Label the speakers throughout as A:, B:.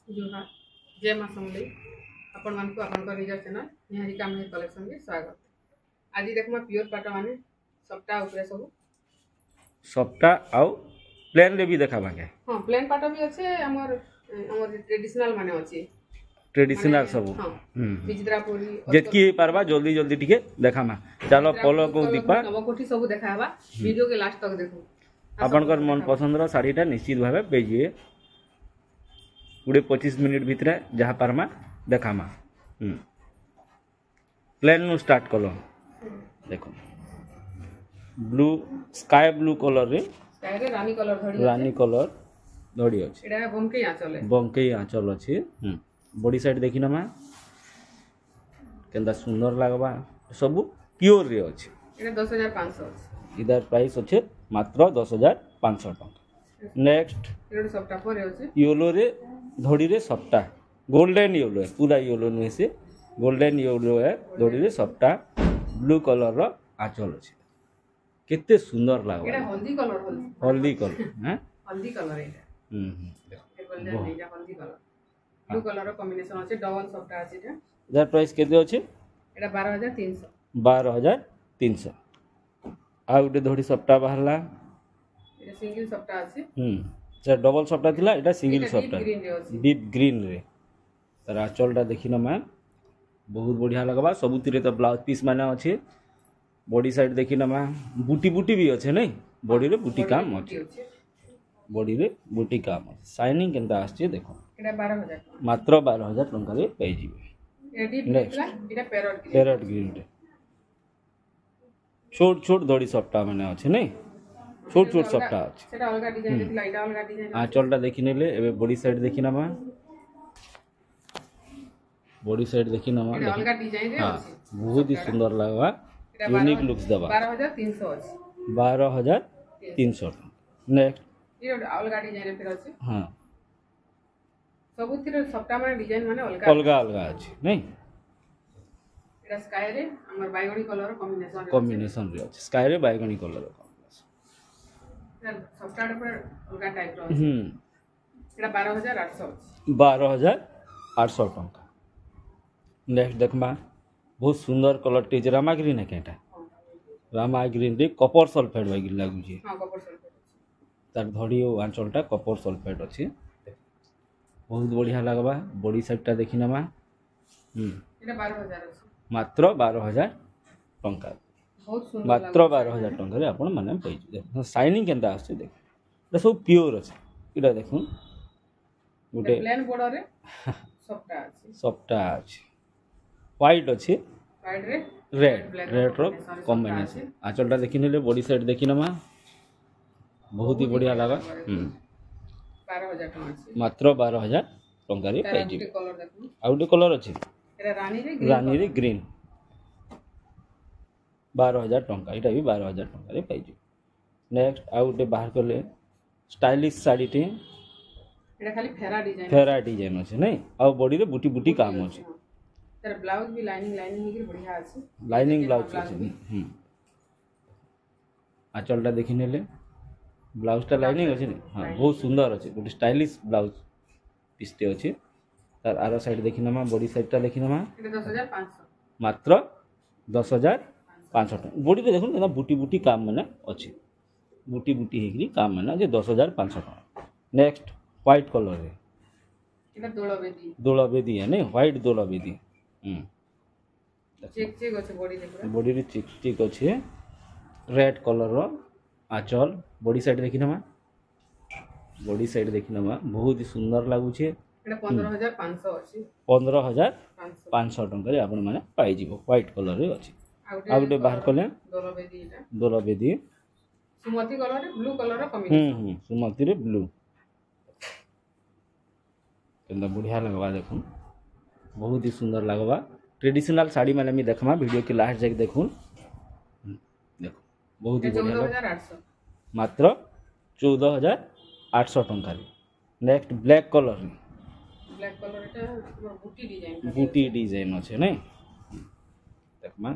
A: जुहार जय माँ समलेई आपण मानक आपन निज चैनल निहारिका मेहर कलेक्शन के स्वागत। आज देखमा प्योर पाटा माने सबटा ऊपर सब
B: सबटा आउ प्लेन रे भी देखा भागे।
A: हां प्लेन पाटा भी अच्छे हमर ट्रेडिशनल माने अछि
B: ट्रेडिशनल सब
A: बिजद्रापुरी
B: जेतकी पारबा जल्दी जल्दी टिके देखामा। चलो पोलो को दीपा
A: नवकोठी सब देखाबा वीडियो के लास्ट तक देखो।
B: आपनकर मन पसंद रो साड़ीटा निश्चित भावे पेजिए 20-25 मिनिट भितरे जहाँ पारमा देखामा। प्लेन नु स्टार्ट कलो देखो ब्लू स्काई ब्लू कलर रे
A: स्काई रे रानी कलर
B: धड़ी अछि
A: एडा
B: बंके आंचल अछि। बॉडी साइड देखिना मा केंदा सुंदर लागबा सब प्योर रे अछि।
A: एडा 10500 अछि।
B: इधर प्राइस अछि मात्र 10500 टका। नेक्स्ट
A: एडा सबटा पर अछि
B: येलो रे धड़ी रे सबटा गोल्डन येलो है, पूरा येलो नहीं से गोल्डन येलो है। धड़ी रे सबटा ब्लू कलर रो आंचल अछि। केते सुंदर लागबा
A: एडा हल्दी कलर
B: हैं
A: हल्दी कलर एडा देखो गोल्डन एडा हल्दी कलर ब्लू कलर रो कॉम्बिनेशन अछि। डबल सबटा अछि एडा।
B: इधर प्राइस केते अछि
A: एडा 12300
B: 12300। आ उडे धड़ी सबटा बाहरला
A: एडा सिंगल सबटा अछि।
B: से डबल सबटा थिला एटा सिंगल सबटा डीप ग्रीन रे तार आंचलटा देखिना मा बहुत बढ़िया लगबा। सबुतिरे तो ब्लाउज पीस माने अछि। बॉडी साइड देखिना मा बूटी भी अछि नै बॉडी रे बूटी काम अछि। बॉडी रे बूटी काम अछि। शाइनिंग केनता आछे देखो
A: एडा 12000
B: मात्र 12000 टंका रे पाई जिवे।
A: एडी दिखला एडा
B: पैरट ग्रीन रे छोट धड़ी सबटा माने अछि नै छोट सबटा अछि।
A: सेटा अलगा डिजाइन दिखला एडा अलगा डिजाइन
B: आंचलटा देखिनेले एबे बॉडी साइड देखिना मा बॉडी साइड देखिना मा
A: एडा अलगा डिजाइन रे अछि।
B: बहुत ही सुंदर लागबा यूनिक लुक्स दबा
A: 12300 अछि
B: 12300। नेक्स्ट
A: ये अलगा डिजाइन रे फिर अछि।
B: हां
A: सबुतिरे सबटा माने डिजाइन माने अलगा
B: अछि नै।
A: एडा स्काई रे हमर बाइगणी कलर रो
B: कॉम्बिनेशन रे अछि। स्काई रे बाइगणी कलर रो
A: सर सबटा पर अलगा टाइप रो अछि। एडा 12800 अछि
B: 12800 टंका। नेक्स्ट देखमा बहुत सुंदर कलर टीज रामा ग्रीन है केटा रामा ग्रीन रे कॉपर सल्फेट वागी लागु छै।
A: हां कॉपर सल्फेट
B: तार धड़ी ओ आंचलटा कॉपर सल्फेट अछि। बहुत बढ़िया लागबा। बॉडी साइडटा देखिना मा
A: एडा 12000 अछि
B: मात्र 12000 टंका।
A: बहुत सुंदर
B: मात्र 12000 टंका रे आपण माने पई जे शाइनिंग केनता आछे देख ए सब प्योर अछि। इडा देखु गुटे
A: प्लेन बॉर्डर रे सबटा अछि
B: व्हाइट अछि
A: व्हाइट रे
B: रेड रो कॉम्बिनेशन। आंचलटा देखिनेले बॉडी साइड देखिना मा बहुत ही बढ़िया लागा।
A: 12000 टका अछि
B: मात्र 12000 टंका रे पाई जे।
A: कलर देखु
B: आ गुटे कलर अछि
A: एडा
B: रानी रे ग्रीन 12000 टंका। इटा भी 12000 टंका रे पाई जे। नेक्स्ट आ गुटे बाहर करले स्टाइलिश साड़ी टी
A: एडा खाली
B: फेरा डिजाइन अछि नै आ बॉडी रे बूटी काम अछि।
A: तर ब्लाउज भी लाइनिंग के बढ़िया अछि।
B: लाइनिंग ब्लाउज अछि। आंचलटा देखिनेले ब्लाउजटा लाइनिंग अछि नै हां बहुत सुंदर अछि। गुटे स्टाइलिश ब्लाउज पिसते अछि। तार आरो साइड देखिना मा बॉडी साइडटा देखिना मा
A: एडा 10500
B: मात्र 10500 टका। बॉडी पे देखुन ना बूटी काम माने अछि। बूटी हेगरी काम माने जे 10500 टका। नेक्स्ट व्हाइट कलर रे
A: एडा
B: दोला बेदी है नै व्हाइट दोला बेदी।
A: चेक अछि
B: बॉडी रे चिक अछि। रेड कलर रो आंचल बॉडी साइड देखिना मा बहुत ही सुंदर लागु छे।
A: एडा 15500 अछि
B: 15500 टका रे आपण माने पाई जिवो। व्हाइट कलर रे अछि। आ गुटे बाहर कले दोला बेदी
A: सुमति कलर रे ब्लू कलर रो कॉम्बिनेशन
B: सुमति रे ब्लू केंदा बढ़िया लगबा देखुन बहुत ही सुंदर लगबा। ट्रेडिशनल साड़ी माने मी देखमा वीडियो के लास्ट जाके देखुन देखो बहुत ही बढ़िया
A: 14800
B: मात्र 14800 टंका रे। नेक्स्ट ब्लैक कलर
A: एटा
B: बूटी डिजाइन अछि नै देखमा।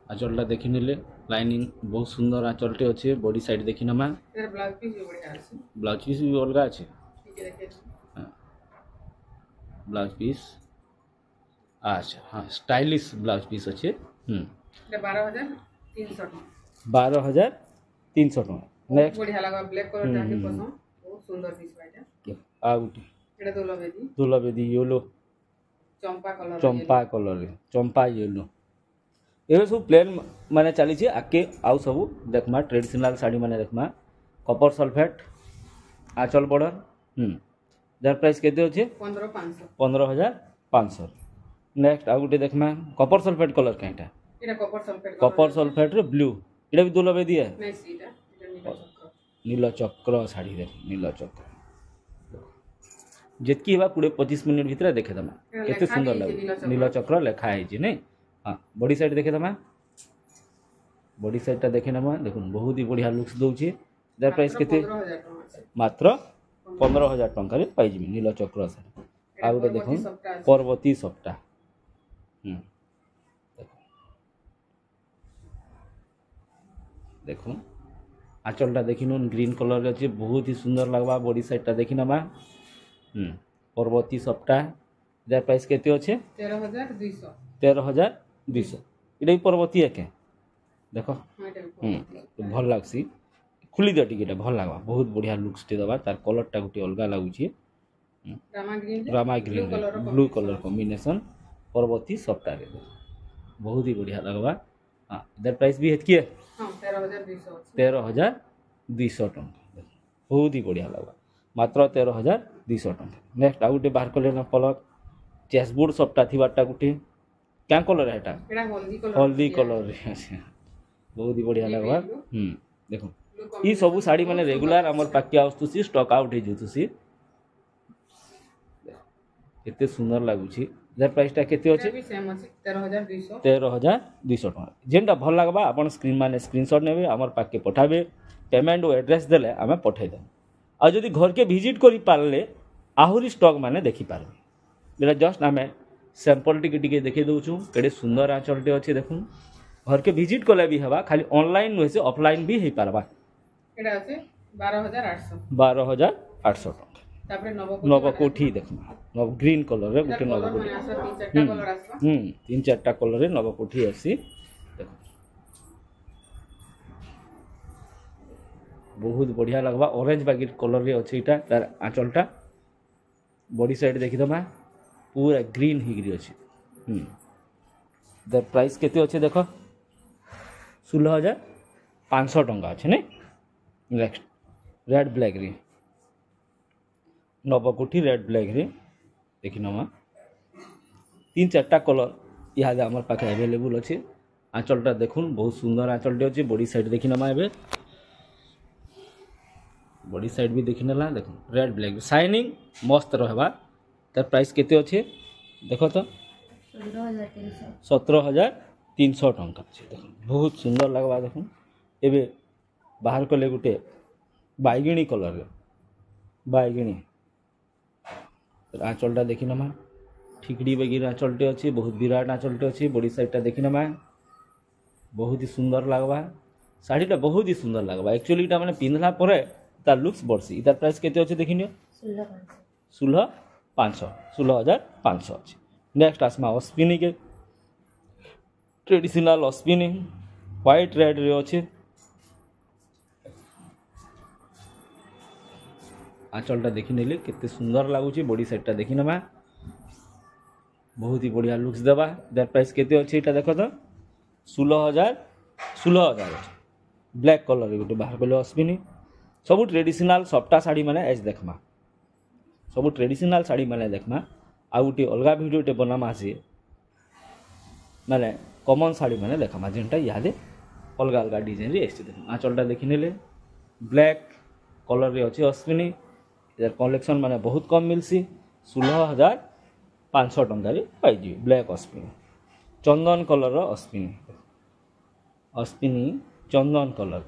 B: आंचलटा देखिनेले लाइनिंग बहुत सुंदर आंचलटे अच्छे बॉडी साइड देखी नमा
A: এর ব্লাউজ পিস भी बढ़िया আছে
B: ब्लाउज पीस भी अलग अच्छे
A: ठीक है देखिए
B: ब्लाउज पीस अच्छा हाँ स्टाइलिश ब्लाउज पीस अच्छे
A: এটা 12300 টাকা
B: 12,300 टଙ୍କା
A: बहुत
B: नेक्स्ट
A: बढ़िया लगा ब्लैक कलर जाके पसंद बहुत सुंदर पीस बाइटा
B: आ गुटी
A: এটা দোলবেদি
B: दुलबेदी येलो
A: चंपा कलर
B: चंपा येलो ये सब प्लेन माने चली आके आउ सब देखमा ट्रेडिशनल साड़ी माने देखमा कपर सल्फेट आंचल बॉर्डर जार प्राइस केते होचे
A: 15500
B: 15,500 नेक्स्ट आ गुटे देखमा कपर सल्फेट कलर काइटा
A: এটা
B: कपर सल्फेट रे ब्लू एटा भी दुलबेदी है
A: नहीं सीटा এটা নীল চক্র
B: नील चक्र साड़ी देख नील चक्र जितकी बा पूरे 25 मिनट भीतर देखे दमा केते सुंदर लगे नील चक्र लेखा है जी नहीं हाँ बॉडी साइड देखे दमा बॉडी साइड टा देखे नमा देखुन बहुत ही बढ़िया लुक्स दउची दर प्राइस केते
A: 15000 টাকা আছে
B: मात्र 15,000 टंका रे पाई जिमी नील चक्र साड़ी आ गुटे देखुन पर्वती सप्ता देखुन आंचलटा देखिन ग्रीन कलर रे अछि बहुत ही सुंदर लगवा बॉडी साइडटा देखि नमा पर्वती सप्ता दर प्राइस केते अछि
A: 13200
B: 13,200 इटा भी पर्वती है के देखो
A: हाँ এটা
B: भल लागसी खुली दे टिकेटा भल लागवा बहुत बढ़िया लुक्स टे दबा तार कलरटा गुटे अलगा लागुची रामा ग्रीन ब्लू कलर कॉम्बिनेशन पर्वती सप्ता रे बहुत ही बढ़िया लगवा हाँ इधर प्राइस भी है किए
A: हाँ 13200
B: 13,200 टंका बहुत ही बढ़िया लगवा मात्र 13,200 टंका नेक्स्ट आ गुटे बाहर कले ना कलर चेसबोर्ड सप्ता थिबाटा गुटे क्या कलर है एटा
A: এটা
B: हल्दी कलर रे আছে बहुत ही बढ़िया लगवा देखो ई सब साड़ी माने रेगुलर हमर पाके आस्तुसी स्टॉक आउट हे जतुसी केते सुंदर लागुची जर प्राइस टा केते होचे
A: भी सेम আছে 13200
B: 13,200 टका जेनटा भल लागबा आपण स्क्रीन माने स्क्रीनशॉट नेबे हमर पाके पठाबे पेमेंट और एड्रेस देले हमें पठाई दे आ जदी घर के विजिट करी पारले आहुरी स्टॉक माने देखि पारबे बेला जस्ट हमें सैंपल टिके देखे दउछु केडे सुंदर आंचलटे अछि देखुन घर के विजिट कले भी हवा खाली ऑनलाइन नुहे से ऑफलाइन भी हे पारबा
A: এটা আছে 12800
B: 12,800 टका
A: তারপরে
B: नवकोठी देखना नव ग्रीन कलर रे गुटे नवकोठी
A: মানে আছে তিন চারটা কলর আসলো
B: 3-4टा कलर रे नवकोठी आसी देखो बहुत बढ़िया लगवा ऑरेंज बागी कलर रे अछि इटा तार आंचलटा बॉडी साइड देखि दमा पूरा ग्रीन हिगरी अछि द प्राइस केते अछि देखो 16,500 टंका अछि नै नेक्स्ट रेड ब्लैक रे नवकोठी रेड ब्लैक रे देखि नमा 3-4टा कलर इहादे हमर पाखे अवेलेबल अछि आंचलटा देखुन बहुत सुंदर आंचलटे अछि बॉडी साइड देखि नमा एबे बॉडी साइड भी देखि नला देखुन रेड ब्लैक शाइनिंग मस्त रहबा तार प्राइस केते अछि देखो तो 17,300 टंका अछि देखुन बहुत सुंदर लगबा देखुन एबे बाहर कले गुटे बैगणी कलर रे बैगणी आंचलटा देखि नमा ठिकड़ी बेगी आंचलटे अछि बहुत विराट आंचलटे अछि बॉडी साइडटा देखि नमा बहुत ही सुंदर लागबा साड़ीटा बहुत ही सुंदर लागबा एक्चुअली इटा माने पिंधला परे तार लुक्स बरसी इतार प्राइस केते अछि देखिनियो 16,500 अछि नेक्स्ट आसमा अस्पिनी के ट्रेडिशनल अस्पिनी व्हाइट रेड रे अछि आंचलटा देखि नेले केते सुंदर लागुची बॉडी साइडटा देखि नमा बहुत ही बढ़िया लुक्स देबा दर प्राइस केते अछि इटा देखो तो 16,000 ब्लैक कलर रे गुटे बाहर कले अस्पिनी सब ट्रेडिशनल सप्ता साड़ी माने एज देखमा सब ट्रेडिशनल साड़ी माने देखमा आ गुटे अलगा वीडियोटे बनामा से माने कॉमन साड़ी माने देखमा जेनटा यादे अलगा अलगा डिजाइन रे एस देखमा आंचलटा देखि नेले ब्लैक कलर रे अछि अस्पिनी इधर कलेक्शन माने बहुत कम मिलसी 16,500 टंका रे पाई जी ब्लैक अस्पिनी चंदन कलर रो अस्पिनी अस्पिनी चंदन कलर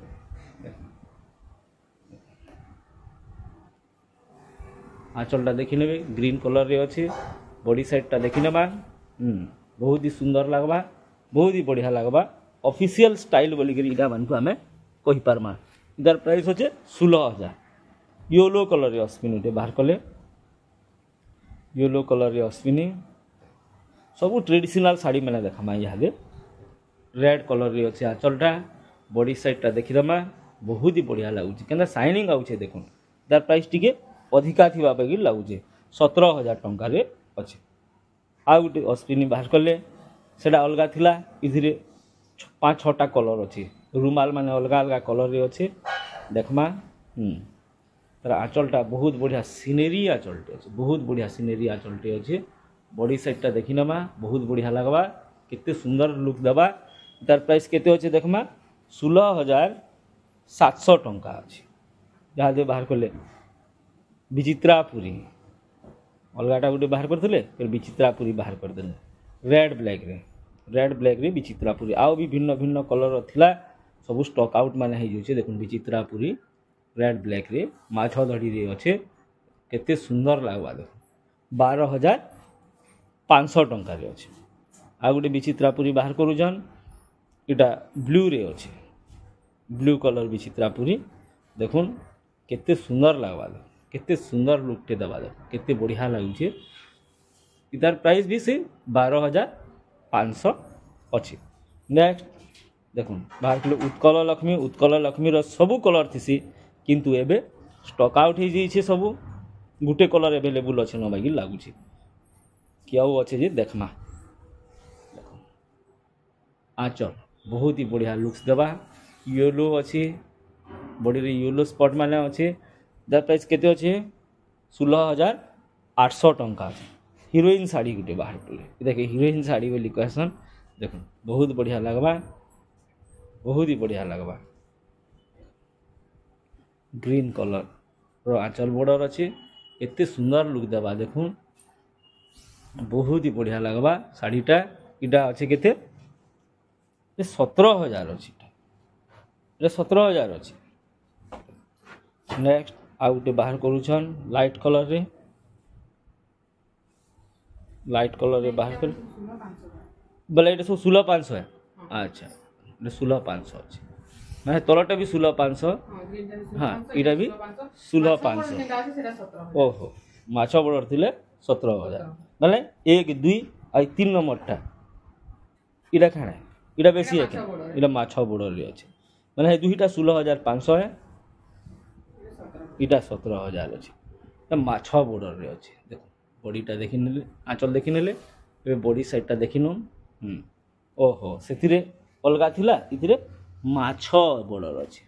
B: आंचलटा देखि नेबे ग्रीन कलर रे अछि बॉडी साइडटा देखि नेबा बहुत ही सुंदर लागबा बहुत ही बढ़िया लागबा ऑफिशियल स्टाइल बोलिक इटा मानक आम कही पार्मा। इतार प्राइस होचे 16,000। येलो कलर रे अस्मिन उठे बाहर कले येलो कलर रे अस्मिनी सब ट्रेडिशनल साड़ी मैंने देखा यहाँ रेड कलर रे अच्छे आंचलटा बॉडी साइडटा देखीदमा बहुत ही बढ़िया लगुच क्या शाइनिंग आउे देख तार प्राइस टी अधिका थी लगुचे 17,000 टंकार अच्छे। आ गोटे अस्पिनी बाहर कले से अलग थिला इधरे 5-6टा कलर अच्छे रुमाल माने अलग अलग कलर रे अच्छे देखमा। तार आंचलटा बहुत बढ़िया सिनेरी आंचलटे अच्छे बहुत बढ़िया सिनेरी आंचलटे अच्छे। बॉडी साइडटा देखी नमा बहुत बढ़िया लगवा केते सुंदर लुक दबा। तार प्राइस केते अच्छे देखमा 16,700 टंका अच्छे। जहाँ दे बाहर कले विचित्रापुरी अलगाटा गोटे बाहर करते फिर विचित्रापुरी बाहर करदे रेड ब्लैक रे विचित्रापुरी आउ भी भिन्न भिन्न कलर थिला सब स्टॉक आउट माने हो जाउछे। देखुन विचित्रापुरी रेड ब्लैक रे माछ धड़ी रे अच्छे केते सुंदर लगवा देख 12,500 टंका रे अच्छे। आ गोटे विचित्रापुरी बाहर करूछन इटा ब्लू रे अच्छे ब्लू कलर विचित्रापुरी देखुन केते सुंदर लगवा देख केते सुंदर लुकटे दबा देख केते बढ़िया लगुचे। इतार प्राइस भी से 12,500 अच्छे। नेक्स्ट देखुन बाहर कले उत्कल लक्ष्मी रो सबू कलर थीसी किंतु एबे स्टॉक आउट हो जाइए सबू गुटे कलर एवेलेबल अच्छे न बागी लगुचे क्या अच्छे जे देखमा। आंचल बहुत ही बढ़िया लुक्स देवा येलो अच्छे बॉडी रे येलो स्पॉट माने अच्छे। द प्राइस केते अच्छे 16,800 टंका। हीरोइन साड़ी गुटे बाहर कले देखे हीरोइन साड़ी बोली कहसन देख बहुत बढ़िया लगवा बहुत ही बढ़िया लगवा। ग्रीन कलर रो आंचल बॉर्डर अच्छे एते सुंदर लुक देवा देखुन बहुत ही बढ़िया लगवा साड़ीटा। इटा अच्छे केते 17,000 अच्छी 17,000 अच्छी। नेक्स्ट आ गोटे बाहर करूछन लाइट कलर रे बाहर कर बोले ये सब 16,500 है। अच्छा ये 16,500 अच्छे ना तलटा भी 16,500 हाँ इटा भी 16,500 ओहो माछ बॉर्डर थिले 17,000 बोले 1 2 और 3 नंबरटा इटा खाना इटा बेसी है क्या इटा माछ बॉर्डर रे अच्छे मैंने दुईटा 16,500 है इटा 17,000 अच्छे माछ बॉर्डर रे अच्छे। देखो बॉडीटा देखी नेले आंचल देखी नेले ए बॉडी साइडटा देखी नो ओहो से अलगा थिला इथिरे माछ बॉर्डर अच्छे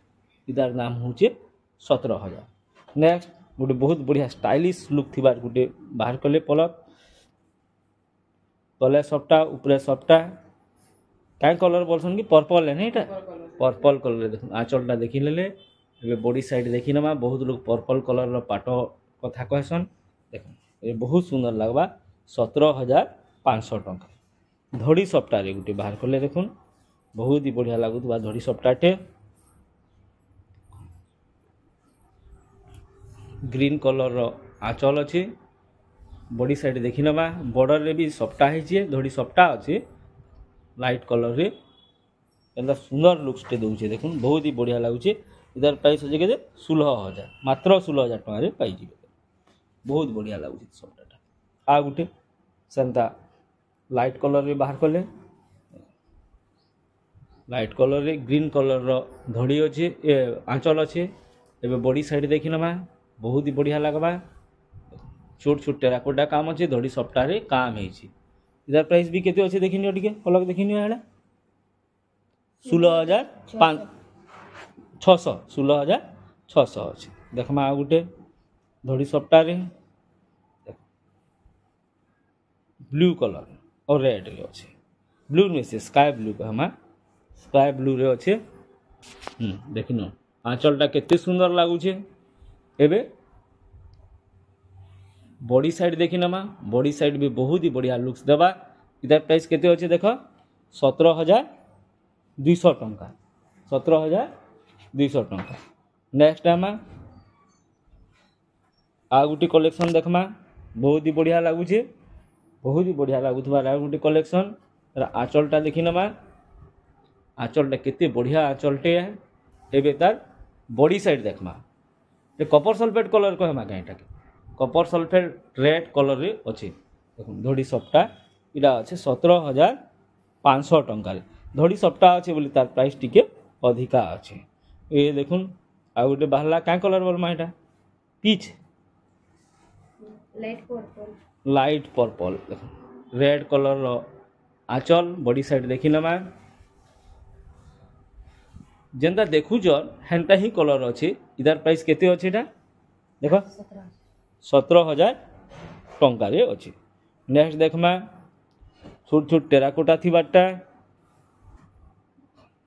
B: इतार नाम होचे 17,000। नेक्स्ट गोटे बहुत बढ़िया स्टाइलिश लुक थिबार गोटे बाहर कले पलक तले सबटा ऊपर सबटा क्या कलर बोलसन कि पर्पल है नहीं पर्पल कलर देख आंचलटा देखी ले बॉडी साइड देखी नमा बहुत लोग पर्पल कलर पाट कथा कहसन देख ये बहुत सुंदर लगवा 17,500 टंका। धड़ी सप्ताह गोटे बाहर कले देखुन बहुत ही बढ़िया लगुवा धड़ी सप्ताहटे ग्रीन कलर आंचल अच्छे बॉडी साइड देखी नमा बॉर्डर रे भी सप्ताह है धड़ी सप्ताह अच्छे लाइट कलर रे एंदा सुंदर लुक्स टे दउछे देखुन बहुत ही बढ़िया लगुचे। इधर प्राइस हो जे 16,000 मात्र 16,000 टका रे पाई जिवे बहुत बढ़िया लगुचे सबटा। आ गुटे सेंता लाइट कलर रे बाहर कले लाइट कलर रे ग्रीन कलर रो धड़ी अच्छे आंचल अच्छे एबे बॉडी साइड देखी नमा बहुत ही बढ़िया लगवा छोट छोट टेराकोटा काम अच्छे धड़ी सप्ताह रे काम है। इधर प्राइस भी केते अच्छे देखी नियो टिके अलग देखी नियो हेडा 16,600 अच्छे देखमा आ गुटे धड़ी सप्ताह रे ब्लू कलर और रेड रे अच्छे ब्लू में से स्काई ब्लू कहमा स्काई ब्लू रे अच्छे देखी न आंचलटा केते सुंदर लगुचे। एबे बॉडी साइड देखी नमा बॉडी साइड भी बहुत ही बढ़िया लुक्स देवा। इधर प्राइस केते अच्छे देख 17,200 टंका 17,200 टंका। नेक्स्ट आम आ गुटी कलेक्शन देखमा बहुत ही बढ़िया लगुचे बहुत ही बढ़िया लगुवा आ गुटी कलेक्शन आंचलटा देखी नमा आँचलटा केते बढ़िया आँचलटे है। एबे तार बॉडी साइड देखमा ये कपर सल्फेट कलर कहमा कहीं कपर सल्फेट रेड कलर रे अच्छे देखो धड़ी सप्टा इटा अच्छे 17,500 टंका धड़ी सप्टा अच्छे बोली तार प्राइस टिके अधिका अच्छे। ये देखुन आ गोटे बाहला क्या कलर बोलमा यहाँ पीच लाइट पर्पल देखो रेड कलर आँचल बॉडी साइड देखी नमा जेनता देखुच हेन्ता ही कलर अच्छे इधर प्राइस केते अच्छे देख 17,000 टंका अच्छे। नेक्स्ट देखमा छोट छोट टेराकोटा थी बाटा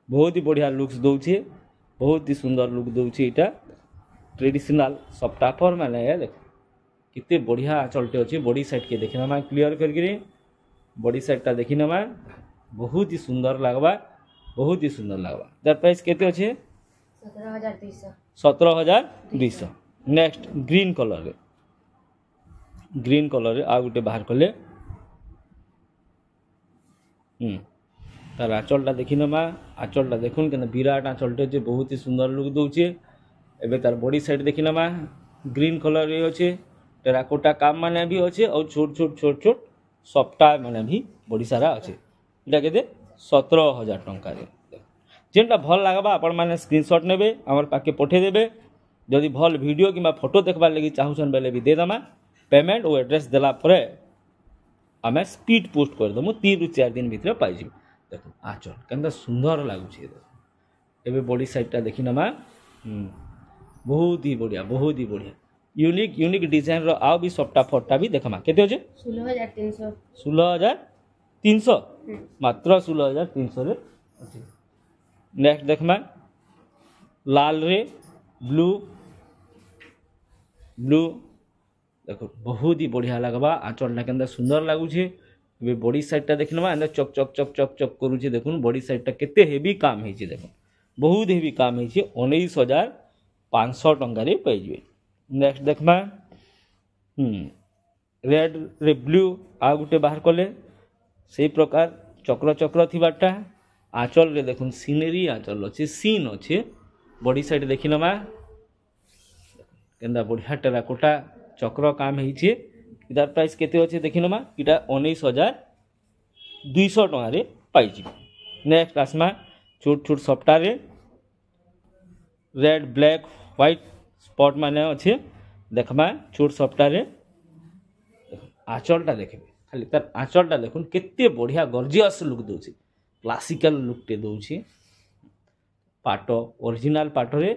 B: बहुत ही बढ़िया लुक्स दौचे बहुत ही सुंदर लुक दौचे इटा ट्रेडिशनल सफ्टाफर माने देख कितने बढ़िया आँचलटे अच्छे बॉडी साइड के देखी नमा क्लीयर करके बॉडी साइडटा देखी नमा बहुत ही सुंदर लगवा बहुत ही सुंदर लगवा तार प्राइस केते अच्छे 17,200। नेक्स्ट ग्रीन कलर आ गोटे बाहर कले तार आँचलटा देखी नमा आँचलटा देखुन के विराट आँचलटे अच्छे बहुत ही सुंदर लुक दौचे। एबे तार बॉडी साइड देखी नमा ग्रीन कलर रे अच्छे टेराकोटा काम माने भी अच्छे और छोट छोट सफ्टा माने भी बड़ी सारा अच्छे इटा केते 17,000 टंका जेनटा भल लगवा आपण मैंने स्क्रीनशॉट नेबे आमर पाके पठे देबे जदि भल वीडियो कि फोटो देखबार लगी चाहून बेले भी देदेमा पेमेंट और एड्रेस देला परे आम स्पीड पोस्ट करदेमु 3 ରୁ 4 दिन भितर पाइज देख आँचल के सुंदर लगुच एबे बॉडी साइडटा देखी नमा बहुत ही बढ़िया यूनिक डिजाइन रो आउ भी सफ्टा फट्टा भी देखमा केते होजे 16,300 मात्र 16,300 रे अछि। नेक्स्ट देखमा लाल रे ब्लू देखो बहुत ही बढ़िया लगवा आँचलटा के सुंदर लगुचे। बॉडी साइडटा देखना एंदा चक चक चक चक चक करुचे देखुन बॉडी साइडटा केते हेवी काम होइचे देखो बहुत हेवी काम होइचे 19,500 टंका रे पाइबे। नेक्स्ट देखमा रेड रे ब्लू आ गोटे बाहर कले से प्रकार चक्र चक्र थिबाटा आँचल रे देखुन सीनेरी आँचल अच्छे सीन अच्छे बॉडी साइड देखी नमा केंदा बढ़िया टेराकोटा चक्र काम होइछे इधर प्राइस केते अच्छे देखी नमा इटा 19,200 टंका रे पाइछि। नेक्स्ट आसमा छोट छोट सफ्टा रे रेड ब्लैक व्हाइट स्पॉट माने अच्छे देखमा छोट सफ्टा रे आँचलटा देखबे खाली तार आँचलटा देखुन केते बढ़िया गॉर्जियस लुक दउछि क्लासिकल लुकटे दउछि पाट ओरिजिनल पाट रे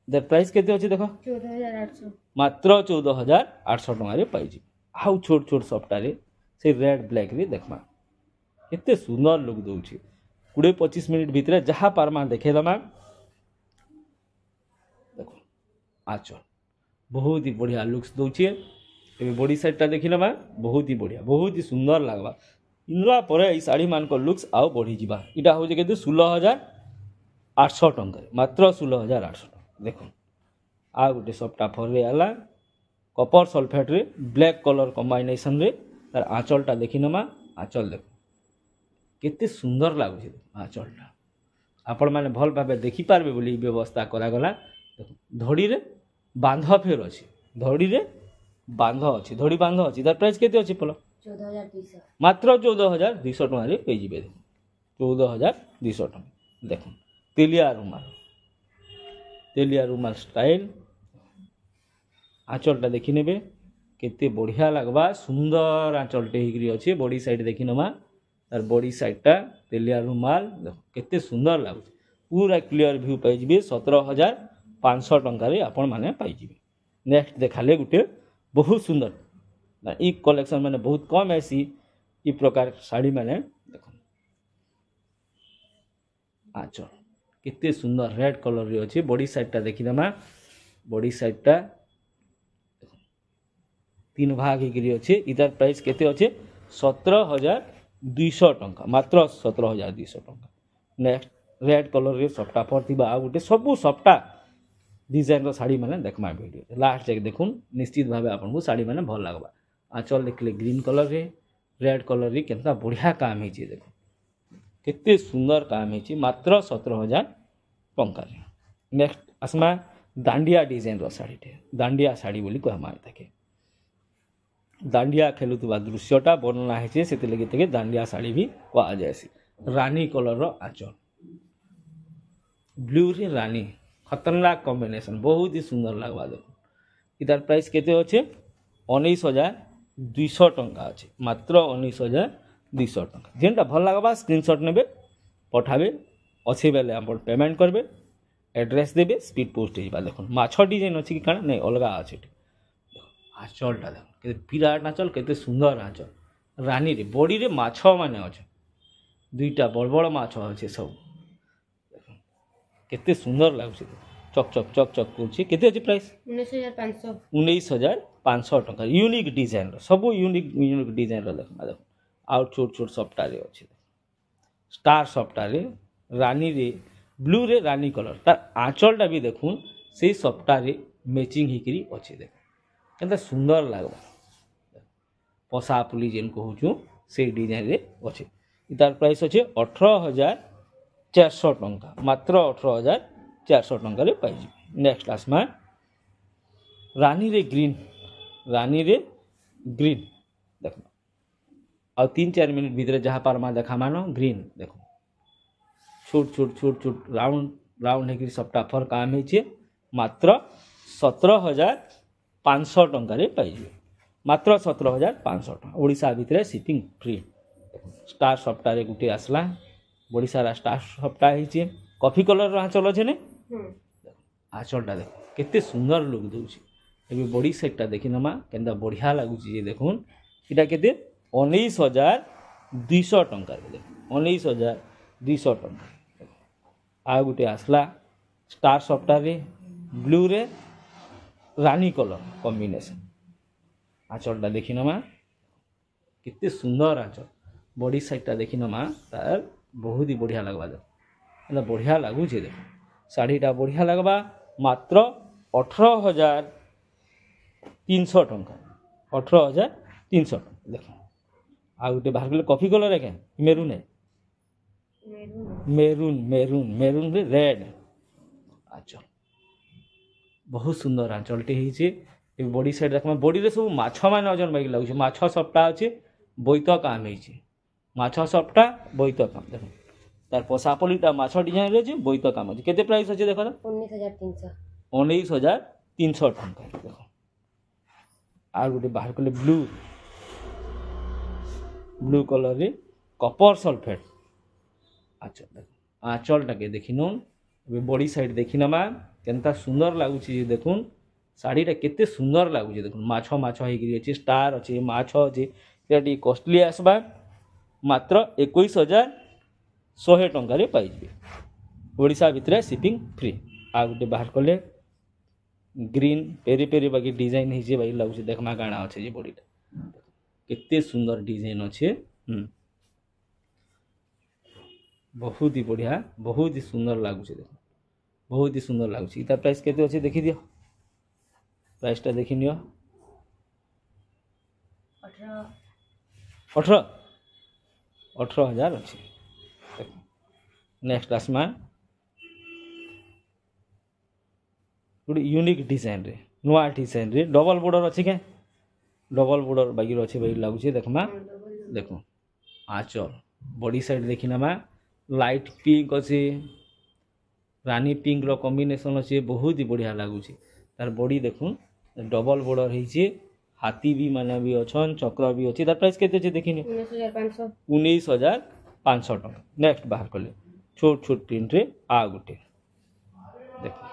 B: दर प्राइस केते अछि देखो
A: 14,800
B: मात्र 14,800 टंका रे पाइछि। आउ छोट छोट सफ्टा रे से रेड ब्लैक रे देखमा केते सुंदर लुक दउछि 20-25 मिनिट भितर जहा पारमा देखे दमा देखो आँचल बहुत ही बढ़िया लुक्स दउछि। एबे बॉडी साइडटा देखि लमा बहुत ही बढ़िया बहुत ही सुंदर लागबा इनला परे ई साड़ी मान को लुक्स आउ बढ़ी जिबा इटा हो जे केते 16,800 टंका मात्र 16,800 देखो आ गोटे सफ्टा फर रे आला कपर सल्फेट रे ब्लैक कलर कॉम्बिनेशन रे तार आँचलटा देखि नमा आँचल देखो केते सुंदर लागुछि आँचलटा आपण माने भल भाबे देखि पारबे बोली व्यवस्था करा गला देखो धड़ी रे बांध फेर अछि धड़ी रे बांध अछि धड़ी बांध अछि तार प्राइस केते अछि पलो
A: 14,200
B: मात्र 14,200 टंका रे पे जिबे 14,200 टंका देखो तेलिया रुमाल स्टाइल आँचलटा देखि नेबे केते बढ़िया लगबा सुंदर आँचलटे हिकरी अछि बॉडी साइड देखि नमा तार बॉडी साइडटा तेलिया रुमाल देखो केते सुंदर लागु पूरा क्लियर व्यू पाइ जिबे 17,500 टंका रे आपण माने पाइ जिबे। नेक्स्ट देखाले गुटे बहुत सुंदर ना ई कलेक्शन माने बहुत कम ऐसी ई प्रकार साड़ी माने देखो आँचल केते सुंदर रेड कलर रे अछि बॉडी साइडटा देखि नमा बॉडी साइडटा 3 भाग हिकरी अछि इधर प्राइस केते अछि 17,200 टंका मात्र 17,200 टंका। नेक्स्ट रेड कलर रे सफ्टा परथिबा आ गुटे सबु सफ्टा डिजाइन रो साड़ी माने देखमा वीडियो लास्ट जाके देखुन निश्चित भाबे आपनको साड़ी माने भल लागबा। आँचल देखले ग्रीन कलर रे रेड कलर रे केतना बढ़िया काम हिचे देखो केते सुंदर काम है मात्र 17,000 टंका। नेक्स्ट आसमा दांडिया डिजाइन रो साड़ी टे दांडिया साड़ी बोली कहमा ताके दांडिया खेलुवा दृश्यटा वर्णना है से लगे तके दांडिया साड़ी भी कहा जाए। रानी कलर रो आंचल ब्लू रे रानी खतरनाक कॉम्बिनेशन बहुत ही सुंदर लगवा देखो। इतार प्राइस केते अच्छे 19,200 टंका अच्छे मात्र 19,200 टंका। जेनटा भल लगवा स्क्रीनशॉट नेबे पठाबे अच्छे बेले आप पेमेंट करबे एड्रेस देबे स्पीड पोस्ट होगा। देखो माछ डिजाइन अच्छी कि काना नहीं अलगा अच्छे आंचलटा देख के विराट आंचल केते सुंदर आंचल रानी रे बॉडी रे माछ माने अच्छे दुईटा बड़ बड़ माछ अच्छे सब केते सुंदर लागुचे चक चक चक चक करछे। केते अछि प्राइस 19,500 टंका। यूनिक डिजाइन रो सब यूनिक डिजाइन रो देखो आउट छोट छोट सफ्टा रे अछि स्टार सफ्टा रे रानी रे ब्लू रे रानी कलर तार आंचलटा भी देखुन से सफ्टा रे मैचिंग हिकरी अछि देख केते सुंदर लागबा पसा पुली जेन कहूछु से डिजाइन रे अछि। इतार प्राइस अछि 18,400 टंका मात्र 18,400 टंका रे पाई। नेक्स्ट आसमा रानी रे ग्रीन देखो और 3-4 मिनट भीतर जहाँ पारमा देखा मानो ग्रीन देखो छोट छोट छोट छोट राउंड राउंड है सबटा फर काम है मात्र 17,500 टंका रे पाई मात्र 17,500 टंका। ओडिशा भितर शिपिंग फ्री स्टार सफ्टारे गुटे आसला बड़ी सारा स्टार सफ्टा है कॉफी कलर आंचल अच्छे ने आंचलटा देख केते सुंदर लुक दूसरी ए बॉडी सेटटा देखी नमा केनता बढ़िया लगुच देखुन इटा केते 19,200 टंका 19,200 टंका। आ गुटे आसला स्टार सफ्टारे ब्लू रे रानी कलर कॉम्बिनेशन आंचलटा देखी नमा केते सुंदर आंचल बॉडी साइडटा देखी नमा तार बहुत ही बढ़िया लगवा देख बढ़िया लगुचे देख शाढ़ीटा बढ़िया लगवा मात्र 18,300 टंका 18,300 टंका। देख आ गोटे बाहर गले कॉफी कलर है क्या मेरून है मेरून मेरून मेरून रे रेड आंचल बहुत सुंदर आंचलटे होइछे। बॉडी साइड देखमा बॉडी रे सब माछ मान ओजन बाइक लागुछे माछ सफ्टा अच्छे बोईत काम होइछे माछ सफ्टा बोईत काम देखो तार पसापलीटा माछ डिजाइन रे जे बोईत काम अछि केते प्राइस अछि देखो 19,300 टंका। देखो आ गोटे बाहर कले ब्लू कलर रे कपर सल्फेट आंचल देखो आंचलटा के देखिनो बॉडी साइड देखिनमा केनता सुंदर लागुछि देखुन शाढ़ीटा केते सुंदर लागुछि देखुन माछ माछ हेकि अछि स्टार अछि माछ अछि एटी कॉस्टली आसबा मात्र 21,100 टंका रे पाई जिवे ओडिशा भितर शिपिंग फ्री। आ गोटे बाहर कले ग्रीन पेरी पेरी बाकी डिजाइन है बाकी लगुच देखमा काଣା अच्छे जे बॉडीटा केते सुंदर डिजाइन अच्छे बहुत ही बढ़िया बहुत ही सुंदर लगुच देखो बहुत ही सुंदर लगुच। इतार प्राइस केते अच्छे देखि दियो प्राइसटा देखि नियो 18,000 अच्छे। नेक्स्ट आसमा गोटे यूनिक डिजाइन रे नुआ डिजाइन रे डबल बॉर्डर अच्छे क्या डबल बॉर्डर बाकी अच्छे बाकी लगुचे देखमा देखो आंचल बॉडी साइड देखी नमा लाइट पिंक अच्छे रानी पिंक रो कॉम्बिनेशन अच्छे बहुत ही बढ़िया लगुचे तार बॉडी देखो डबल बॉर्डर है हाथी भी माने भी अच्छन चक्र भी अच्छे तार प्राइस केते देखी 19,500 टंका। नेक्स्ट बाहर कले छोट छोट प्रिंट रे आ गुटे देखो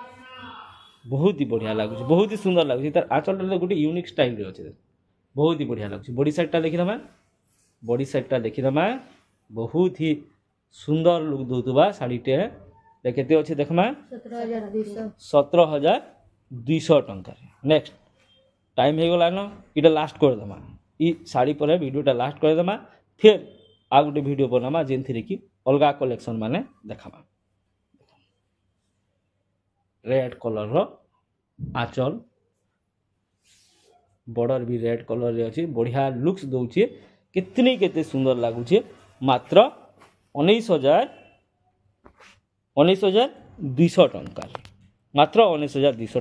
B: बहुत ही बढ़िया लगुच बहुत ही सुंदर लगुच तार आंचल गोटे यूनिक स्टाइल रे अच्छे बहुत ही बढ़िया लगुच। बॉडी साइडटा देखी दमा बॉडी साइडटा देखी दमा बहुत ही सुंदर लुक दउतबा शाढ़ीटे केते अच्छे देखमा 17,200 टंका। नेक्स्ट टाइम हो गला न इटा लास्ट कर दमा ई शाढ़ी पर वीडियोटा लास्ट कर दमा फिर आ गोटे वीडियो बनामा जेनथिरे कि अलगा कलेक्शन माने देखामा रेड कलर रो आंचल बॉर्डर भी रेड कलर रे अछि बढ़िया लुक्स दउछे कितनी केते सुंदर लागुछे मात्र 19,200 टंका मात्र 19,200